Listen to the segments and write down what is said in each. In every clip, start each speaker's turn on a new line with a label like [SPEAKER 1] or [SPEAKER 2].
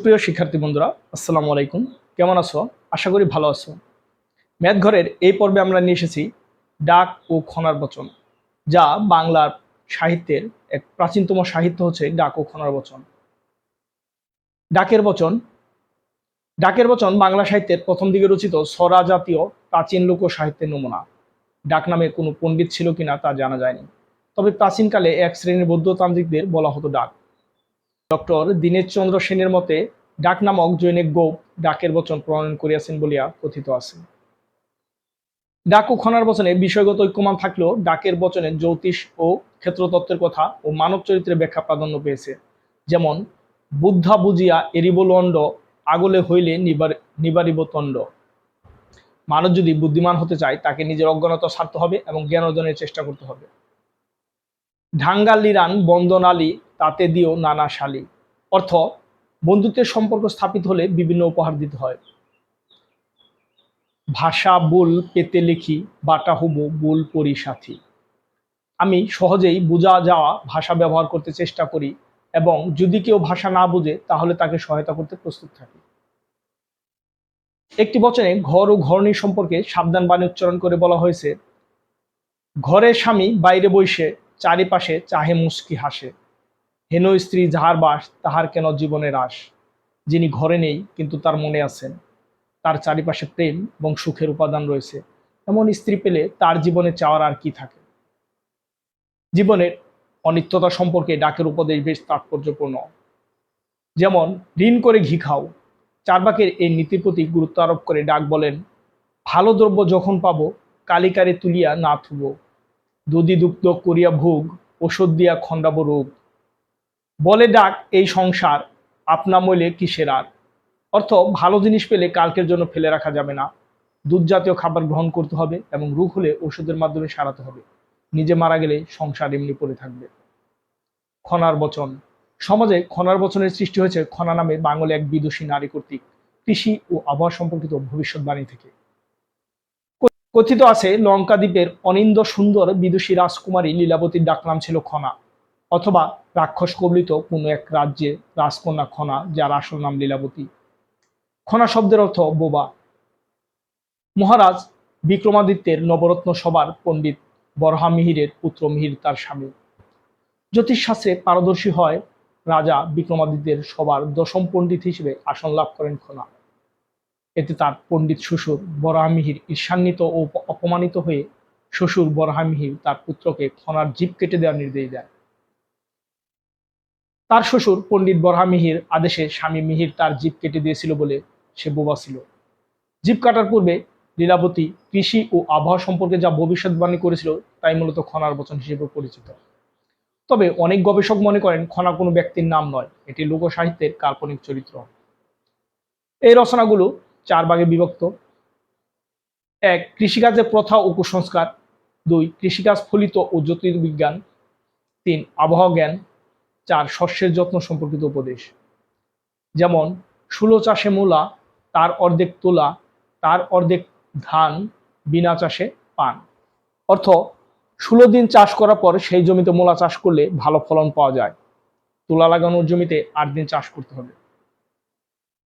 [SPEAKER 1] সুপ্রিয় শিক্ষার্থী বন্ধুরা, আসসালামু আলাইকুম। কেমন আছো? আশা করি ভালো আছো। ম্যাথ ঘরের এই পর্বে আমরা নিয়ে এসেছি ডাক ও খনার বচন, যা বাংলার সাহিত্যের এক প্রাচীনতম সাহিত্য হচ্ছে ডাক ও খনার বচন। ডাকের বচন ডাকের বচন বাংলা সাহিত্যের প্রথম দিকে রচিত ছড়া জাতীয় প্রাচীন লোক সাহিত্যের নমুনা। ডাক নামে কোনো পণ্ডিত ছিল কিনা তা জানা যায়নি, তবে প্রাচীনকালে এক শ্রেণীর বৌদ্ধতান্ত্রিকদের বলা হতো ডাক। ডক্টর দীনেশচন্দ্র সেনের মতে ডাক নামক জৈনিক গোপ ডাকের বচন প্রণয়ন করিয়াছেন বলিয়া কথিত আছে। ডাক ও খনার বচনে বিষয়গত ঐক্যমান থাকলেও ডাকের বচনে জ্যোতিষ ও ক্ষেত্রতত্ত্বের কথা ও মানব চরিত্রের ব্যাখ্যা প্রাধান্য পেয়েছে। যেমন বুদ্ধা বুঝিয়া এরিব লণ্ড, আগলে হইলে নিবারিব তণ্ড। মানুষ যদি বুদ্ধিমান হতে চায় তাকে নিজের অজ্ঞানতা ছাড়তে হবে এবং জ্ঞান অর্জনের চেষ্টা করতে হবে। ঢাঙ্গালিরান বন্দনালি তাতে দিও নানা শালি। অর্থ, বন্ধুত্বের সম্পর্ক স্থাপিত হলে বিভিন্ন উপহার দিতে হয়। ভাষা বুল পেতে লিখি, বাটা হবু বুল পরি সাথী। আমি সহজেই বোঝা যাওয়া ভাষা ব্যবহার করতে চেষ্টা করি এবং যদি কেউ ভাষা না বুঝে তাহলে তাকে সহায়তা করতে প্রস্তুত থাকি। একটি বচনে ঘর ও ঘরণী সম্পর্কে সাবধান বাণী উচ্চারণ করে বলা হয়েছে, ঘরের স্বামী বাইরে বইসে চারিপাশে চাহে মুস্কি হাসে, হেন স্ত্রী যাহার বাস তাহার কেন জীবনের আশ। যিনি ঘরে নেই কিন্তু তার মনে আছেন, তার চারিপাশে প্রেম এবং সুখের উপাদান রয়েছে, এমন স্ত্রী পেলে তার জীবনে চাওয়ার আর কি থাকে। জীবনের অনিত্যতা সম্পর্কে ডাকের উপদেশ বেশ তাৎপর্যপূর্ণ। যেমন ঋণ করে ঘি খাও। চার্বাকের এই নীতির প্রতি গুরুত্ব আরোপ করে ডাক বলেন, ভালো দ্রব্য যখন পাবো কালিকারে তুলিয়া না থুব, দধি দুগ্ধ করিয়া ভোগ, ওষুধ দিয়া খণ্ডাব রোগ। বলে ডাক এই সংসার আপনা মইলে কিসের আর। অর্থ, ভালো জিনিস পেলে কালকের জন্য ফেলে রাখা যাবে না, দুধ জাতীয় খাবার গ্রহণ করতে হবে এবং রোগ হলে ওষুধের মাধ্যমে সারাতে হবে। নিজে মারা গেলে সংসার এমনি পড়ে থাকবে। খনার বচন। সমাজে খনার বচনের সৃষ্টি হয়েছে খনা নামে বাঙালি এক বিদুষী নারী কর্তৃক কৃষি ও আবহাওয়া সম্পর্কিত ভবিষ্যৎবাণী থেকে। কথিত আছে লঙ্কা দ্বীপের অনিন্দ সুন্দর বিদুষী রাজকুমারী লীলাবতীর ডাকনাম ছিল খনা, অথবা রাক্ষস কবলিত কোনো এক রাজ্যে রাজকন্যা খনা, যার আসল নাম লীলাবতী। খনা শব্দের অর্থ বোবা। মহারাজ বিক্রমাদিত্যের নবরত্ন সভার পণ্ডিত বরহামিহিরের পুত্র মিহির তার স্বামী। জ্যোতিষশাস্ত্রে পারদর্শী হয় রাজা বিক্রমাদিত্যের সভার দশম পণ্ডিত হিসেবে আসন লাভ করেন খনা। এতে তার পণ্ডিত শ্বশুর বরাহমিহির ঈর্ষান্বিত ও অপমানিত হয়ে শ্বশুর বরাহমিহির তার পুত্রকে খনার জিভ কেটে দেওয়ার নির্দেশ দেয়। তার শ্বশুর পণ্ডিত বরাহমিহির আদেশে স্বামী মিহির তার জিভ কেটে দিয়েছিল বলে সে বোবা ছিল। জিভ কাটার পূর্বে লীলাবতী কৃষি ও আবহাওয়া সম্পর্কে যা ভবিষ্যৎবাণী করেছিল তাই মূলত খনার বচন হিসেবে পরিচিত। তবে অনেক গবেষক মনে করেন খনা কোনো ব্যক্তির নাম নয়, এটি লোক সাহিত্যের কাল্পনিক চরিত্র। এই রচনাগুলো 4 ভাগে বিভক্ত। 1. কৃষিকাজের প্রথা ও কুসংস্কার। 2. কৃষিকাজ ফলিত ও জ্যোতির্বিজ্ঞান। 3. আবহাওয়া জ্ঞান। 4. শস্যের যত্ন সম্পর্কিত উপদেশ। যেমন ষোলো চাষে মূলা, তার অর্ধেক তোলা, তার অর্ধেক ধান, বিনা চাষে পান। অর্থ, 16 দিন চাষ করার পর সেই জমিতে মূলা চাষ করলে ভালো ফলন পাওয়া যায়। তুলা লাগানোর জমিতে 8 দিন চাষ করতে হবে।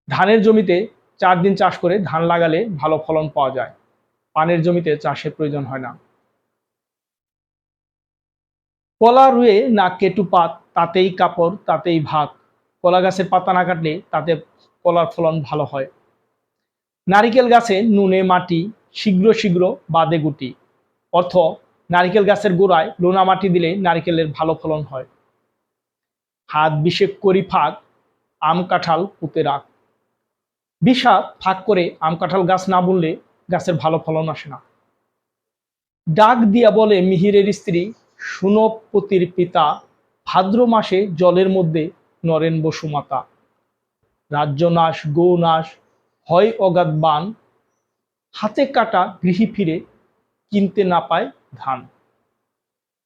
[SPEAKER 1] ধানের জমিতে 4 দিন চাষ করে ধান লাগালে ভালো ফলন পাওয়া যায়। পানের জমিতে চাষের প্রয়োজন হয় না। কলা রুয়ে না কেটু পাত, তাতেই কাপড় তাতেই ভাত। কলা গাছের পাতা না কাটলে তাতে কলার ফলন ভালো হয়। নারিকেল গাছে নুনে মাটি, শীঘ্র শীঘ্র বাদে গুটি। অর্থ, নারিকেল গাছের গোড়ায় লোনা মাটি দিলে নারিকেলের ভালো ফলন হয়। হাত বিশেক করি ফাঁক, আম কাঁঠাল পুঁতে রাখ। বিষা ফাঁক করে আম কাঁঠাল গাছ না বুনলে গাছের ভালো ফলন আসে না। ডাক দিয়া বলে মিহিরের স্ত্রী, সুনপতির পিতা, ভাদ্র মাসে জলের মধ্যে নরেন বসুমাতা। রাজ্য নাশ গো নাশ হয় অগাধ বান, হাতে কাটা গৃহী ফিরে কিনতে না পায় ধান।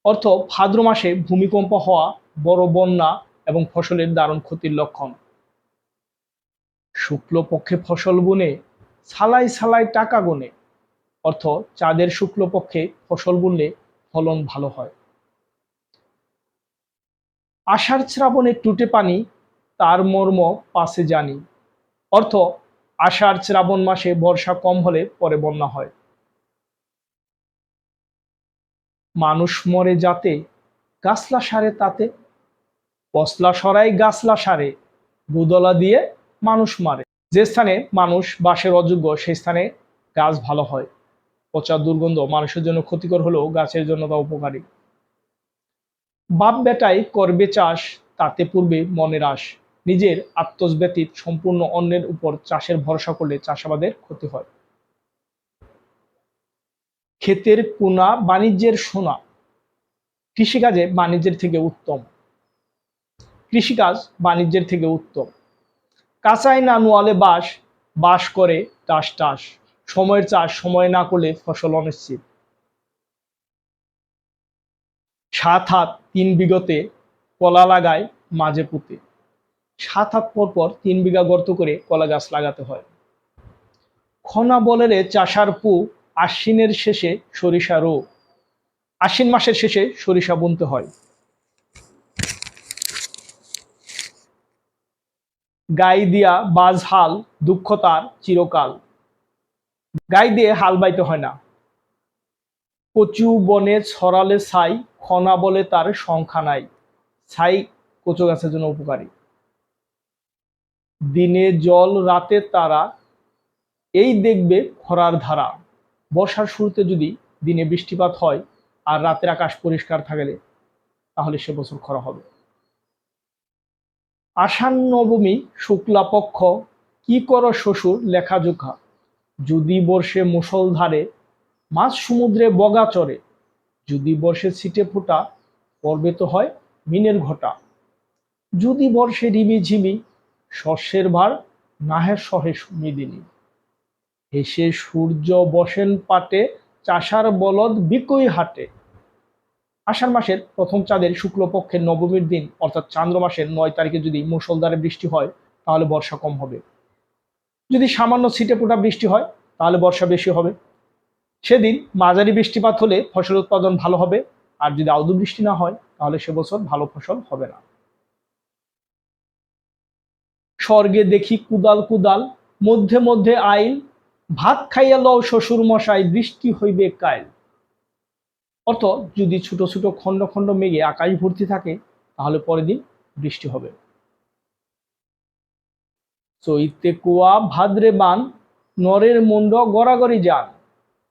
[SPEAKER 1] অর্থ, ভাদ্র মাসে ভূমিকম্প হওয়া, বড় বন্যা এবং ফসলের দারুণ ক্ষতির লক্ষণ। শুক্লপক্ষে ফসল বুনে সালাই সালাই টাকা গুনে। অর্থ, চাঁদের শুক্লপক্ষে ফসল বুনলে ফলন ভালো হয়। আষাঢ় শ্রাবণে টুটে পানি, তার মর্ম পাছে জানি। অর্থ, আষাঢ় শ্রাবণ মাসে বর্ষা কম হলে পরে বন্যা হয়। মানুষ মরে যাতে, গাছলা সারে তাতে। পশলা সরাই গাছলা সারে, গুদলা দিয়ে মানুষ মারে। যে স্থানে মানুষ বাসের অযোগ্য সেই স্থানে গাছ ভালো হয়। পচা দুর্গন্ধ মানুষের জন্য ক্ষতিকর হলেও গাছের জন্য তা উপকারী। বাপ বেটাই করবে চাষ, তাতে পূর্বে মনের আশ। নিজের আত্মজ ব্যতীত সম্পূর্ণ অন্যের উপর চাষের ভরসা করলে চাষাবাদের ক্ষতি হয়। ক্ষেতের কোনা বাণিজ্যের সোনা, কৃষিকাজে বাণিজ্যের থেকে উত্তম। কৃষিকাজ বাণিজ্যের থেকে উত্তম। কাঁচাই না নোয়ালে বাস, বাস করে টাস টাস। সময়ের চাষ সময় না করলে ফসল অনিশ্চিত। 7 হাত 3 বিঘতে কলা লাগায় মাঝে পুঁতে। 7 হাত পর পর 3 বিঘা গর্ত করে কলা গাছ লাগাতে হয়। খনা বলে রে চাষার পু, আশ্বিনের শেষে সরিষা রো। আশ্বিন মাসের শেষে সরিষা বুনতে হয়। গাই দিয়া বাজ হাল, দুঃখ তার চিরকাল। গাই দিয়ে হাল বাইতে হয় না। কচু বনে ছড়ালে ছাই, খনা বলে তার সংখ্যা নাই। ছাই কচু গাছের জন্য উপকারী। দিনে জল রাতে তারা, এই দেখবে খরার ধারা। বর্ষার শুরুতে যদি দিনে বৃষ্টিপাত হয় আর রাতের আকাশ পরিষ্কার থাকলে তাহলে সে বছর খরা হবে। আষাঢ় নবমী শুক্লা পক্ষ, কি করো শ্বশুর লেখাজোখা। যদি বর্ষে মুষলধারে, মাছ সমুদ্রে বগা চড়ে। যদি বর্ষে ছিটে ফোঁটা, পর্বে তো হয় মিনের ঘটা। যদি বর্ষে রিমি ঝিমি, শস্যের ভার নাহে সহে মেদিনী। হেসে সূর্য বসেন পাটে, চাষার বলদ বিকই হাটে। আষাঢ় মাসের প্রথম চাঁদের শুক্লপক্ষের নবমীর দিন অর্থাৎ চান্দ্র মাসের 9 তারিখে যদি মুষলধারে বৃষ্টি হয় তাহলে বর্ষা কম হবে। যদি সামান্য ছিটেফোঁটা বৃষ্টি হয় তাহলে বর্ষা বেশি হবে। সেদিন মাঝারি বৃষ্টিপাত হলে ফসল উৎপাদন ভালো হবে, আর যদি আদৌ বৃষ্টি না হয় তাহলে সে বছর ভালো ফসল হবে না। স্বর্গে দেখি কুদাল কুদাল, মধ্যে মধ্যে আইল। ভাত খাইয়া লও শ্বশুর মশাই, বৃষ্টি হইবে কাইল। অর্থ, যদি ছোট ছোট খণ্ড খণ্ড মেঘে আকাশ ভর্তি থাকে তাহলে পরের দিন বৃষ্টি হবে। চৈতে কুয়া ভাদ্রে বান, নরের মুন্ড গড়াগড়ি যান।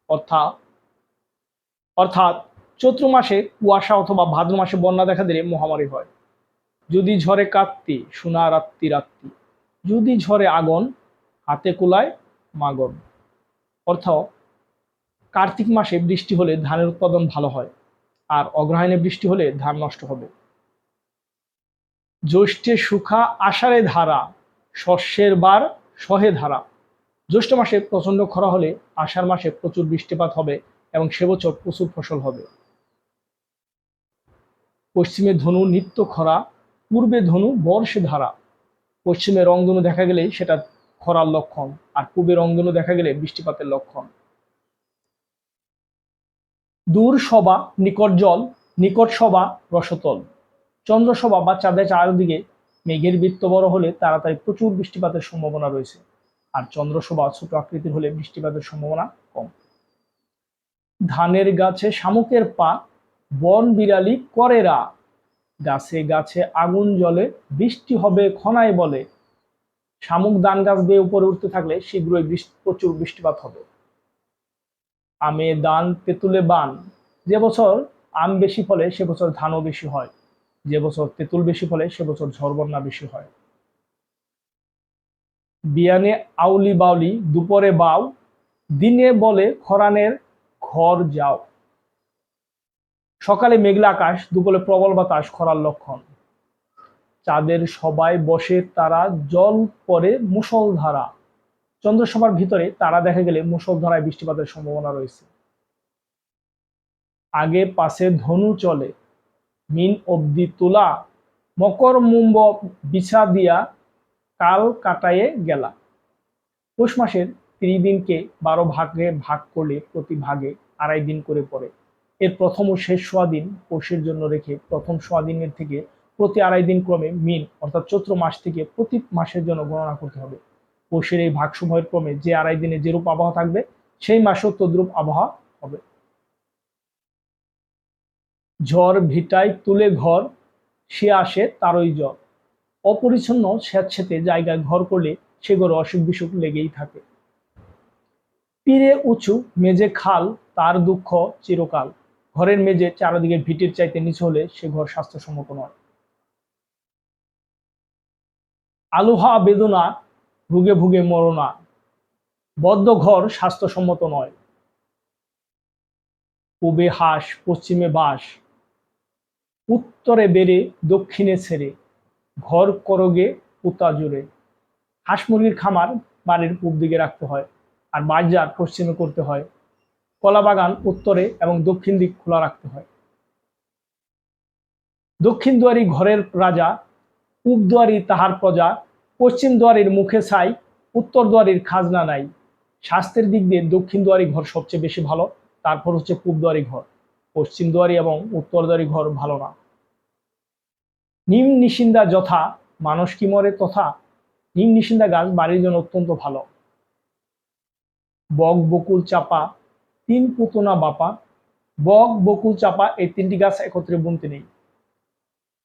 [SPEAKER 1] অর্থাৎ অর্থাৎ চৈত্র মাসে কুয়াশা অথবা ভাদ্র মাসে বন্যা দেখা দিলে মহামারী হয়। যদি ঝরে কাত্তি, সোনা রাত্রি রাত্রি। যদি ঝরে আগুন, হাতে কুলায় মাগন। অর্থাৎ কার্তিক মাসে বৃষ্টি হলে ধানের উৎপাদন ভালো হয়, আর অগ্রহায়ণে বৃষ্টি হলে ধান নষ্ট হবে। জ্যৈষ্ঠে সুখা আষাঢ়ে ধারা, শস্যের বার সহে ধারা। জ্যৈষ্ঠ মাসে প্রচন্ড খরা হলে আষাঢ় মাসে প্রচুর বৃষ্টিপাত হবে এবং সে বছর প্রচুর ফসল হবে। পশ্চিমে ধনু নিত্য খরা, পূর্বে ধনু বর্ষে ধারা। পশ্চিমে রংধনু দেখা গেলে সেটা খরার লক্ষণ, আর পূর্বে রংধনু দেখা গেলে বৃষ্টিপাতের লক্ষণ। দূর সভা নিকট জল, নিকট সভা রসতল। চন্দ্রসভা বা চাঁদের চারদিকে মেঘের বৃত্ত বড় হলে তাড়াতাড়ি প্রচুর বৃষ্টিপাতের সম্ভাবনা রয়েছে, আর চন্দ্রসভা ছোট আকৃতির হলে বৃষ্টিপাতের সম্ভাবনা কম। ধানের গাছে শামুকের পা, বন বিড়ালি করে রা। গাছে গাছে আগুন জ্বলে, বৃষ্টি হবে খনায় বলে। শামুক ধান গাছ বেয়ে উপরে উঠতে থাকলে শীঘ্রই প্রচুর বৃষ্টিপাত হবে। আমে দান তেঁতুলে বান, যে বছর আম বেশি ফলে সে বছর ধানও বেশি হয়, যে বছর তেঁতুল বেশি ফলে সে বছর ঝড় বন্যা বেশি হয়। বিয়ানে আউলি বাউলি, দুপুরে বাউ। দিনে বলে খরানের ঘর যাও। সকালে মেঘলা আকাশ, দুপুরে প্রবল বাতাস খরার লক্ষণ। চাঁদের সবাই বসে তারা, জল পড়ে মুষলধারা। চন্দ্রসভার ভিতরে তারা দেখা গেলে মুষলধারায় বৃষ্টিপাতের সম্ভাবনা রয়েছে। আগে পাশে ধনু চলে, মিন অব্দি তোলা। মকর মুম্ব বিছা দিয়া, কাল কাটায়ে গেলা। পৌষ মাসের 30 দিনকে 12 ভাগে ভাগ করলে প্রতি ভাগে 2.5 দিন করে পড়ে। এর প্রথম ও শেষ সোয়া দিন পৌষের জন্য রেখে প্রথম সোয়া দিনের থেকে প্রতি 2.5 দিন ক্রমে মিন অর্থাৎ চৈত্র মাস থেকে প্রতি মাসের জন্য গণনা করতে হবে। পৌষের এই ভাগসমূহের ক্রমে যে 2.5 দিনে যেরূপ আবহাওয়া থাকবে সেই মাসেও তদ্রূপ আবহাওয়া হবে। ঝড় ভিটায় তুলে ঘর, সে আসে তারই জ্বর। অপরিচ্ছন্ন স্যাঁতসেঁতে জায়গায় ঘর করলে সে ঘরে অসুখ বিসুখ লেগেই থাকে। পীরে উঁচু মেঝে খাল, তার দুঃখ চিরকাল। ঘরের মেঝে চারদিকে ভিটের চাইতে নিচু হলে সে ঘর স্বাস্থ্যসম্মত নয়। আলুহা বেদনা, ভুগে ভুগে মরনা, বদ্ধ ঘর স্বাস্থ্যসম্মত নয়। পূবে হাঁস পশ্চিমে বাস, উত্তরে বেড়ে দক্ষিণে ছেড়ে, ঘর করগে পুতা জুড়ে। হাঁস মুরগির খামার বাড়ির পূব দিকে রাখতে হয়, আর বাজার পশ্চিমে করতে হয়। কলা বাগান উত্তরে এবং দক্ষিণ দিক খোলা রাখতে হয়। দক্ষিণ দুয়ারি ঘরের রাজা, পূব দুয়ারি তাহার প্রজা, পশ্চিম দুয়ারির মুখে ছাই, উত্তর দুয়ারির খাজনা নাই। স্বাস্থ্যের দিক দিয়ে দক্ষিণ দুয়ারি ঘর সবচেয়ে বেশি ভালো, তারপর হচ্ছে পূব দুয়ারি ঘর। পশ্চিম দুয়ারি এবং উত্তর দুয়ারি ঘর ভালো না। নিম নিশিন্দা যথা, মানুষ কি মরে তথা। নিম নিশিন্দা গাছ বাড়ির জন্য অত্যন্ত ভালো। বক বকুল চাপা, 3 পুতনা বাপা। বক বকুল চাপা এই 3টি গাছ একত্রে বুনতে নেই।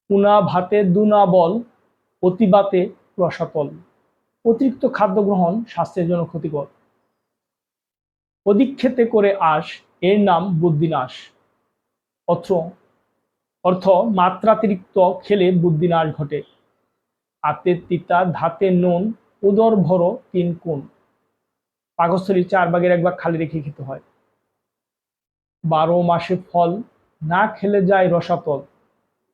[SPEAKER 1] উনা ভাতে দুনা বল, অতিবাতে রসাতল। অতিরিক্ত খাদ্য গ্রহণ স্বাস্থ্যের জন্য ক্ষতিকর। অধিক খেতে করে আশ, এর নাম বুদ্ধিনাশ। অর্থ মাত্রাতিরিক্ত খেলে বুদ্ধিনাশ ঘটে। আতে তিতা ধাতে নুন, উদর ভরো 3 কোণ। পাকস্থলী 4 ভাগের 1 ভাগ খালি রেখে খেতে হয়। 12 মাসে ফল, না খেলে যায় রসাতল।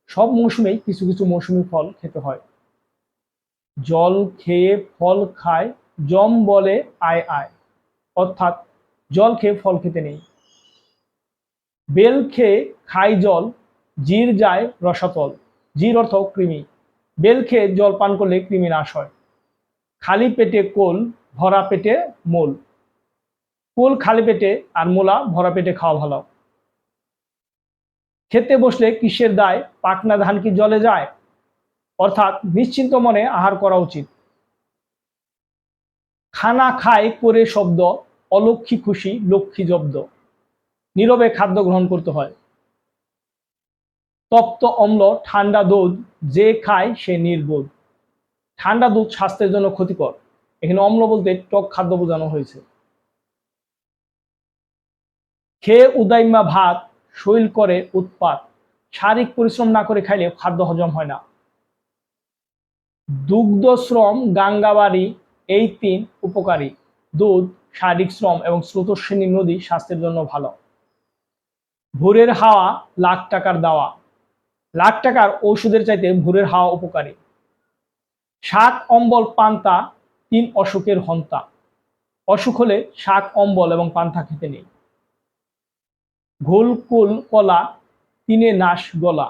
[SPEAKER 1] সব মৌসুমেই কিছু কিছু মৌসুমী ফল খেতে হয়। জল খেয়ে ফল খায়, জম বলে আয় আয়। অর্থাৎ জল খেয়ে ফল খেতে নেই। বেল খেয়ে খায় জল, জির যায় রসাতল। জির অর্থ কৃমি। বেল খেয়ে জল পান করলে কৃমি নাশ হয়। খালি পেটে কোল, ভরা পেটে মূল। কুল খালি পেটে আর মূলা ভরা পেটে খাওয়া ভালো। খেতে বসলে কিসের দায়, পাকনা ধান কি জলে যায়। অর্থাৎ নিশ্চিন্ত মনে আহার করা উচিত। খানা খায় করে শব্দ, অলক্ষী খুশি লক্ষ্মী জব্দ। নীরবে খাদ্য গ্রহণ করতে হয়। তপ্ত অম্ল ঠান্ডা দুধ, যে খায় সে নির্বোধ। ঠান্ডা দুধ স্বাস্থ্যের জন্য ক্ষতিকর। এখানে অম্ল বলতে টক খাদ্য বোঝানো হয়েছে। খেয়ে উদাইমা ভাত, শৈল করে উৎপাত। শারীরিক পরিশ্রম না করে খাইলে খাদ্য হজম হয় না। দুগ্ধ শ্রম গাঙ্গাবাড়ি, এই 3 উপকারী। দুধ, শারীরিক শ্রম এবং স্রোতস্বিনী নদী স্বাস্থ্যের জন্য ভালো। ভোরের হাওয়া লাখ টাকার দাওয়া। লাখ টাকার ঔষধের চাইতে ভোরের হাওয়া উপকারী। শাক অম্বল পান্তা, 3 অসুখের হন্তা। অসুখ হলে শাক অম্বল এবং পান্তা খেতে নেই। ঘোল কুল কলা, 3 নাশ গলা।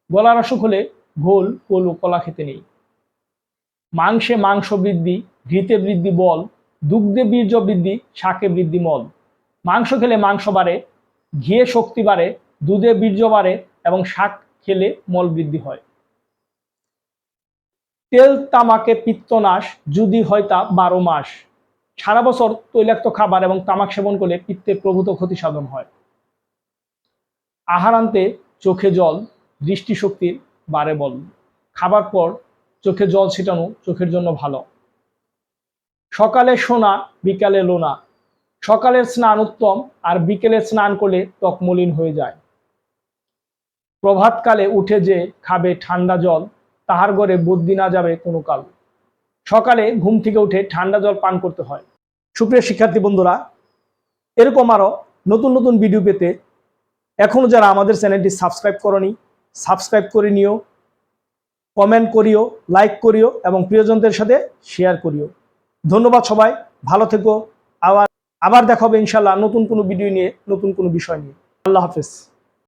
[SPEAKER 1] গলার অসুখ হলে ঘোল কুল ও কলা খেতে নেই। মাংসে মাংস বৃদ্ধি, ঘৃতে বৃদ্ধি বল। দুগ্ধে বীর্য বৃদ্ধি, শাকে বৃদ্ধি মল। মাংস খেলে মাংস বাড়ে, ঘিয়ে শক্তি বাড়ে, দুধে বীর্য বাড়ে এবং শাক খেলে মল বৃদ্ধি হয়। তেল তামাকে পিত্তনাশ, যদি হয় তা 12 মাস। সারা বছর তৈলাক্ত খাবার এবং তামাক সেবন করলে পিত্তের প্রভূত ক্ষতি সাধন হয়। আহারান্তে চোখে জল, দৃষ্টিশক্তির বাড়ে বল। খাবার পর চোখে জল ছিটানো চোখের জন্য ভালো। সকালে সোনা, বিকালে লোনা। সকালের স্নান উত্তম, আর বিকেলে স্নান করলে ত্বক মলিন হয়ে যায়। প্রভাতকালে উঠে যে খাবে ঠান্ডা জল, তাহার ঘরে বুদ্ধি না যাবে কোনো কাল। সকালে ঘুম থেকে উঠে ঠান্ডা জল পান করতে হয়। সুপ্রিয় শিক্ষার্থী বন্ধুরা, এরকম আরো নতুন নতুন ভিডিও পেতে এখনো যারা আমাদের চ্যানেলটি সাবস্ক্রাইব করনি, সাবস্ক্রাইব করে নিও, কমেন্ট করিও, লাইক করিও এবং প্রিয়জনদের সাথে শেয়ার করিও। ধন্যবাদ সবাই, ভালো থেকো। আবার দেখা হবে ইনশাল্লাহ নতুন কোনো ভিডিও নিয়ে, নতুন কোনো বিষয় নিয়ে। আল্লাহ হাফেজ।